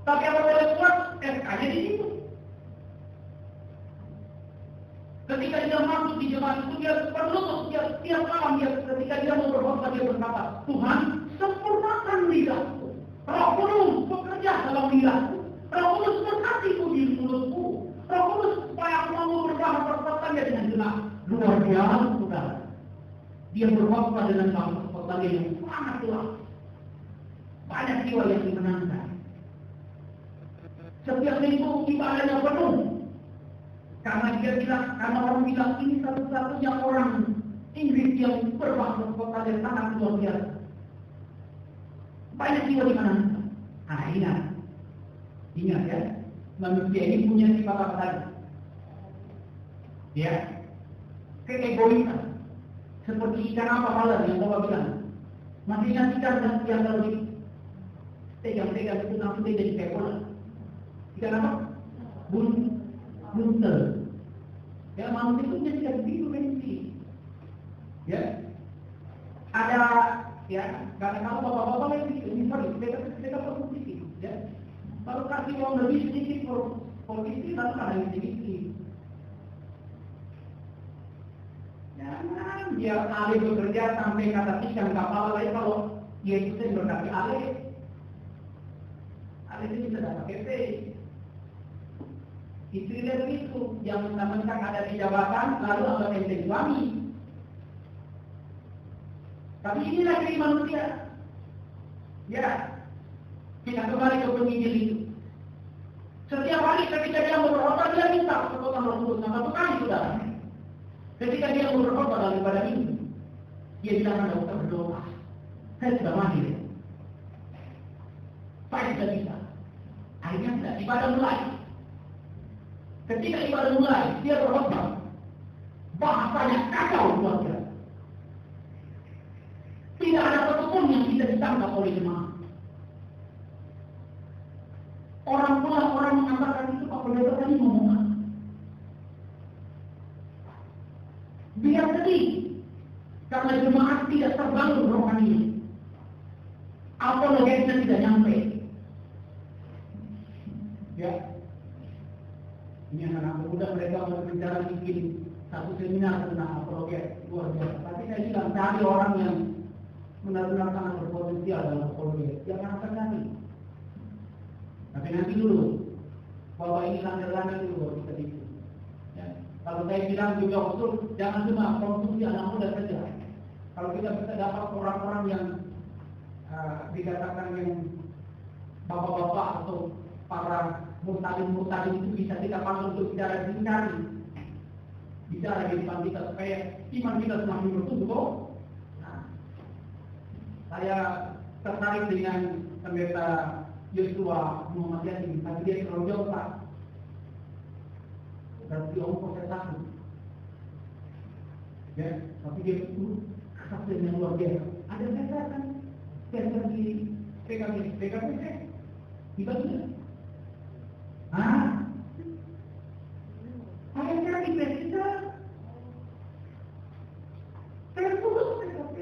Tapi apa boleh buat? SK-nya di situ. Ketika dia masuk di jemaat itu, dia berlutut tiap malam. Ketika dia mau berkhotbah, dia berkata, Tuhan, sempurnakan lidahku. Roh Kudus bekerja dalam lidahku. Roh Kudus berkati-Ku di mulutku. Roh Kudus supaya aku mau berbahasa Skotlandia dengan jelas. Luar biasa, saudara. Dia berkhotbah dengan bahasa Skotlandia yang sangat jelas. Banyak jiwa yang dimenangkan. Setiap minggu ibadahnya penuh. Karena orang bilang ini satu-satunya orang Inggris yang berbahasa Skotlandia sangat luar biasa. Banyak jiwa dimenangkan. Nah, ingat ya, manusia ini punya sifat apa tadi? Ya, keegoisan. Seperti ikan apa malam yang Bapak bilang. Masih ingat ikan yang tadi tegang-tegang itu nanti dia jadi kayak bola. Ikan apa? Buntel. Ya, manusia itu jadi begitu benci. Ya, ada ya, karena kamu bapak-bapak ini sorry, kita perlu sedikit. Ya, kalau kasih uang lebih sedikit polisi, lalu ada yang sedikit. Jangan dia alih bekerja sampai kata ikan kapal lain kalau dia itu berkati alih itu bisa dapat PP. Istri dia begitu, yang mentang-mentang ada di jabatan, lalu ada enteng suami. Tapi inilah diri manusia. Ya, kita kembali ke penginjil itu. Setiap hari ketika dia berkhotbah, dia minta kekuatan Roh Kudus. Satu kali sudah. Ketika dia berkhotbah daripada ini, dia bilang ada usah berdoa. Saya sudah mahir. Saya sudah bisa. Akhirnya sudah ibadah mulai. Ketika ibadah mulai, dia berkhotbah. Bahasanya kacau luar biasa. Tidak ada satupun yang bisa ditangkap oleh jemaat. Orang mengatakan itu Pak Pendeta tadi ngomong apa? Biar sedih, karena jemaat tidak terbangun rohaninya. Apologetisnya tidak nyampe. Ya, ini anak-anak muda mereka berbicara bikin satu seminar tentang apologet luar biasa. Tapi saya bilang cari orang yang benar-benar sangat berpotensial dalam apologet. Jangan terjadi. Tapi nanti dulu, bahwa ini langgar-langgar dulu baru kita bikin. Ya. Kalau saya bilang juga usul, jangan cuma konsumsi anak muda saja. Kalau kita bisa dapat orang-orang yang dikatakan yang bapak-bapak atau para murtadin itu bisa kita panggil untuk bicara singkat, bicara di depan kita supaya iman kita semakin bertumbuh. Nah, saya tertarik dengan pendeta Yosua Muhammad Yasin, tapi dia terlalu jauh Pak. Dan dia omong saya takut. Ya, tapi dia itu kesaksian yang luar biasa. Ada saya kan, saya di PKP tiba-tiba. Akhirnya di PKP saya putus PKP.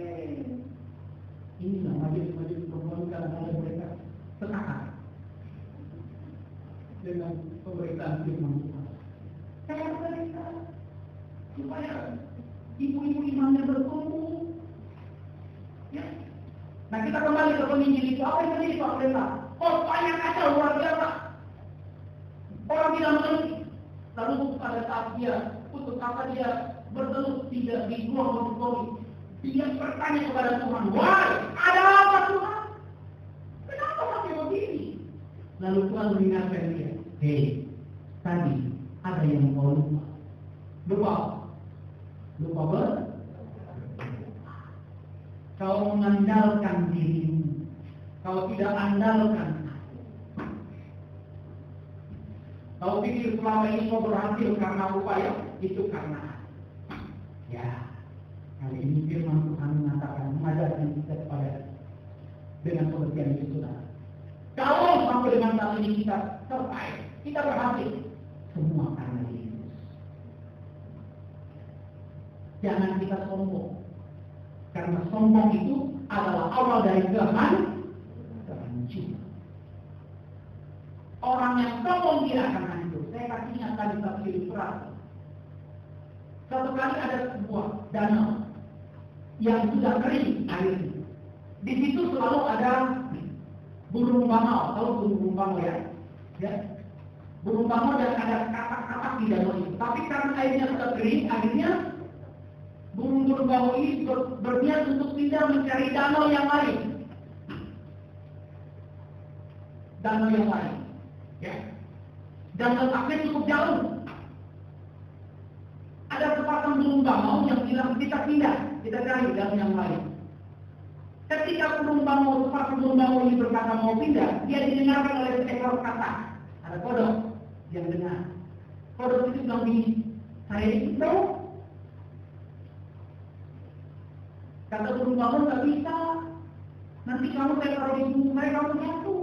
Inilah majelis perempuan ada mereka sepakat dengan pemerintahan firman Tuhan. Saya mereka supaya ibu-ibu imannya bertumbuh. Ya. Nah, kita kembali ke penginjil itu. Apa yang terjadi Pak Pendeta? Banyak kacau luar biasa. Orang bilang lalu pada saat dia putus asa, dia bertelur tidak di ruang kori. Dia bertanya kepada Tuhan, wah, ada apa Tuhan? Kenapa pakai begini? Lalu Tuhan mengingatkan dia, hei, tadi ada yang kau lupa. Lupa ber? Kau mengandalkan dirimu. Kau tidak andalkan. Kau pikir selama ini kau berhasil karena upaya, itu karena ya. Kali ini firman Tuhan mengatakan, mengajarkan kita kepada dengan pengertian itu saudara. Kalau sampai dengan saat ini kita selesai, kita berhasil, semua karena Yesus. Jangan kita sombong, karena sombong itu adalah awal dari kehancuran. Orang yang sombong dia akan hancur. Saya kasih ingat tadi satu ilustrasi. Satu kali ada sebuah danau yang sudah kering airnya. Di situ selalu ada burung bangau. Tahu burung bangau ya? Ya. Burung bangau dan ada katak-katak di danau itu. Tapi karena airnya sudah kering, akhirnya burung-burung bangau ini berniat untuk pindah mencari danau yang lain. Danau yang lain. Ya. Dan letaknya cukup jauh. Ada sepasang burung bangau yang bilang kita pindah, kita cari danau yang lain. Ketika sepasang burung bangau ini berkata mau pindah, dia didengarkan oleh seekor katak. Ada kodok yang dengar. Kodok itu bilang begini, saya itu tahu. Kata burung bangau nggak bisa. Nanti kamu saya taruh di bumi saya, kamu jatuh.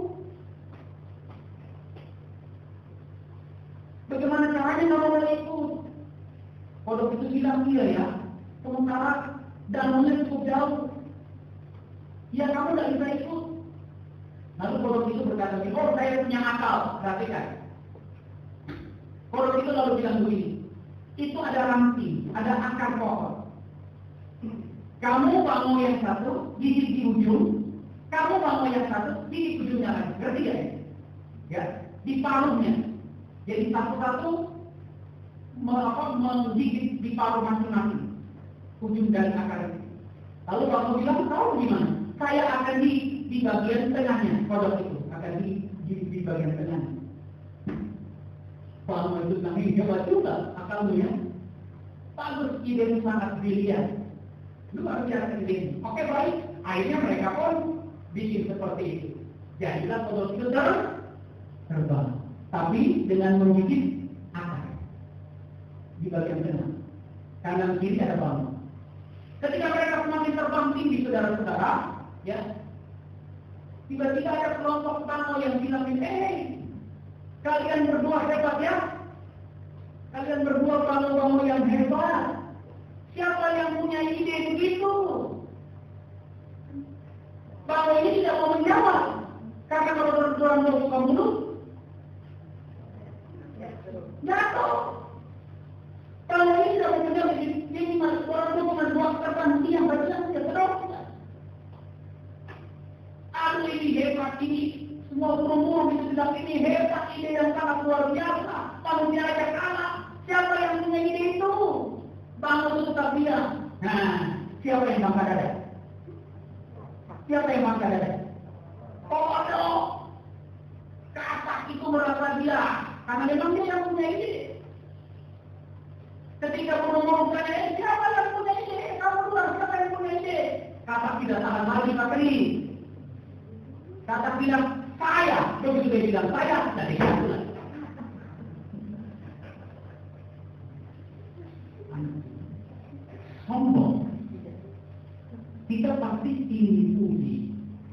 Bagaimana caranya kamu boleh ikut? Kodok itu bilang iya ya. Sementara danaunya cukup jauh. Ya kamu tidak bisa ikut. Lalu kodok itu berkata, oh saya punya akal. Perhatikan. Kodok itu lalu bilang begini. Itu ada ranting, ada akar pohon. Kamu bangun yang satu, di ujung. Kamu bangun yang satu, di ujungnya lagi. Ngerti ya? Ya, di paruhnya. Jadi satu-satu menggigit di paruh masing-masing ujung dari akar itu. Lalu kamu bilang, tahu gimana? Saya akan di bagian tengahnya, kodok itu akan di bagian tengahnya. Kalau itu nanti hebat juga akalmu ya. Bagus, ide sangat brilian. Luar biasa ide. Oke baik, akhirnya mereka pun bikin seperti itu. Jadilah kodok itu terbang. Tapi dengan menggigit akar di bagian tengah, kanan kiri ada bangau. Ketika mereka semakin terbang tinggi, saudara-saudara, ya, tiba-tiba ada kelompok bangau yang bilang, kalian berdua hebat ya, kalian berdua bangau-bangau yang hebat. Siapa yang punya ide begitu? Bangau ini tidak mau menjawab, karena kalau berdua mau suka mulut, jatuh. Kalau ini tidak menjawab, ini masuk orang itu membuat tertentu yang berjalan ke terus. Aduh ini hebat ini, semua perempuan bisa bilang ini hebat, ide yang sangat luar biasa. Kalau dia ada kalah, siapa yang punya ide itu? Bangau itu tetap bilang, nah, siapa yang bangga dada? Siapa yang bangga dada? Kodok. Katak itu merasa dia, karena memang dia yang punya ide. Ketika ngomong tanya, siapa yang punya ide? Kamu bilang siapa yang punya ide? Katak tidak tahan lagi pakai. Katak bilang, saya. Begitu dia bilang, saya. Dari satu lagi. Sombong. Kita pasti ingin dipuji.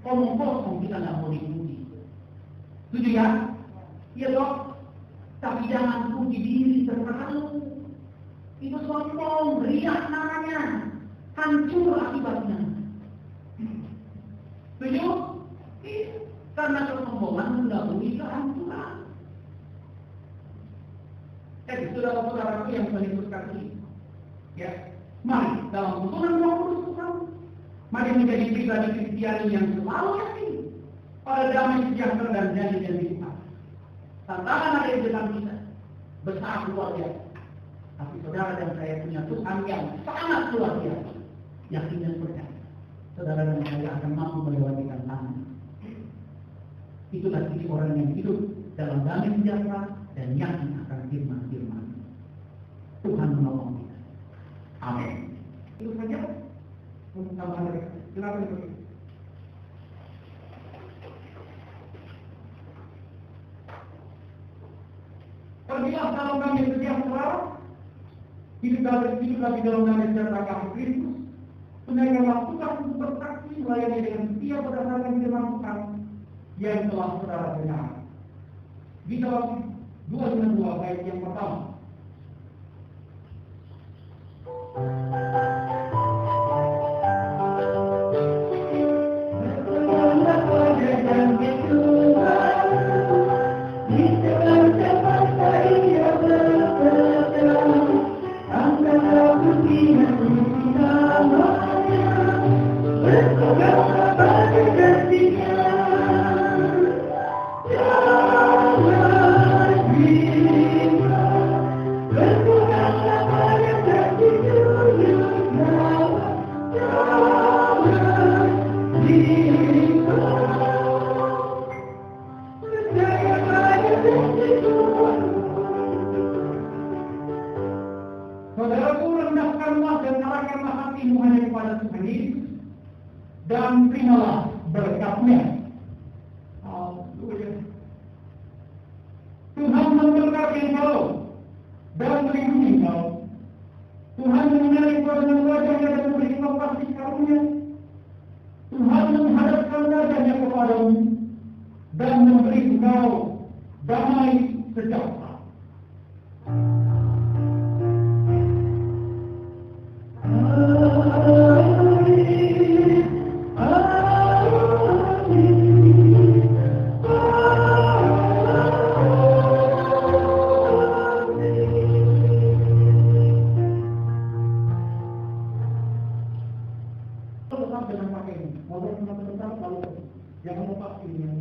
Omong kosong kita nggak mau dipuji. Setuju ya? Iya dok. Tapi jangan puji diri terlalu. Itu sombong, riak namanya. Hancur akibatnya. Setuju? Karena kesombongan mendahului kehancuran. Jadi saudara-saudaraku yang menikmati kasih, ya, mari dalam tuntunan 20 tahun, mari menjadi pribadi Kristiani yang selalu yakin pada damai sejahtera dan janji-janji Tuhan. Tantangan ada di depan kita besar luar biasa. Tapi saudara dan saya punya Tuhan yang sangat luar biasa. Yakin dan percaya. Saudara dan saya akan mampu melewati tantangan. Itulah ciri orang yang hidup dalam damai sejahtera dan yakin akan firman-firman. Tuhan menolong kita. Amin. Itu saja untuk tambahan dari saya. Silakan Ibu. Pergilah dalam damai sejahtera, hiduplah di dalam damai sejahtera kasih Kristus, tunaikanlah tugas untuk bersaksi melayani dengan setia berdasarkan firman Tuhan yang telah saudara dengar. Di dalam 2:2 ayat yang pertama. Saudaraku, rendahkanlah dan arahkanlah hatimu hanya kepada Tuhan Yesus dan terimalah berkat-Nya. Haleluya. Tuhan memberkati engkau dan melindungi engkau. Tuhan menyinari engkau dengan wajah-Nya dan memberi engkau kasih karunia. Tuhan menghadapkan wajah-Nya kepadamu dan memberi engkau damai sejahtera. Tetap dengan pakai ini, ngobrol sama tetap lalu jangan lupa ini yang